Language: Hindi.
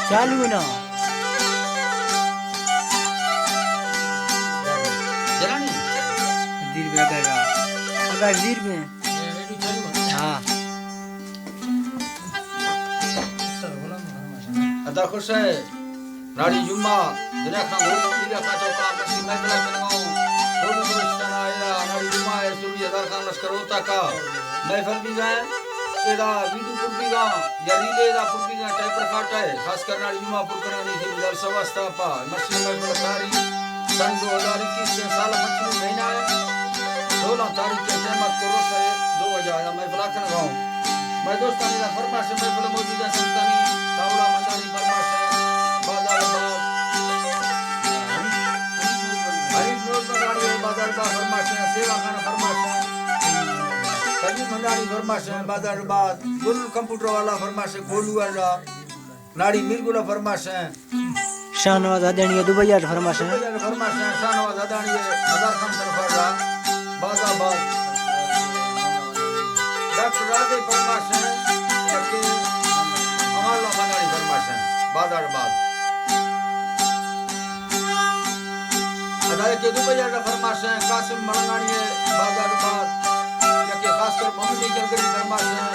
चालू ना दीर में अगर दीर में हाँ अदा खुश है नाड़ी जुम्मा दुनिया का बहुत मीरा का चौका कसी मैं बला करवाऊं थोड़ी दोस्ताना आया नाड़ी जुम्मा है सूर्य हजार का लश्कर होता का मैं फल भी गए एदा वीडियो पुरती गा या रीले दा पुरती गा टाइप रखाट है खास कर नाड़ी जुम्मा पुर करने थी बिदर सवस्ता पा मशीन में बड़ा सारी सन 2021 से साल मच्छी महीना है 16 तारीख के सहमत करो से 2000 मैं बला करवाऊं मैं दोस्तानी दा फरमाश में फल मौजूदा संतानी तावड़ा मंदानी फरमाश है बाजारबाद हरीफ रोज मंदानी बाजारबाद फरमाश है सेवा खाना फरमाश है कजी मंदानी फरमाश है बाजारबाद गुल कंप्यूटर वाला फरमाश है गोलू वाला नाड़ी मिर्गुला फरमाश है शाहनवाज अदानी दुबई फरमाश है फरमाश है शाहनवाज अदानी हजार खान सरफराज बाजारबाद डॉक्टर राजे फरमाश है कि हमारा मंदानी फरमाश है बाजारबाद अदाय के दुबई का फरमाश है कासिम मलंगानी बाजारबाद या के खासकर मोहम्मदी जलगरी फरमाश है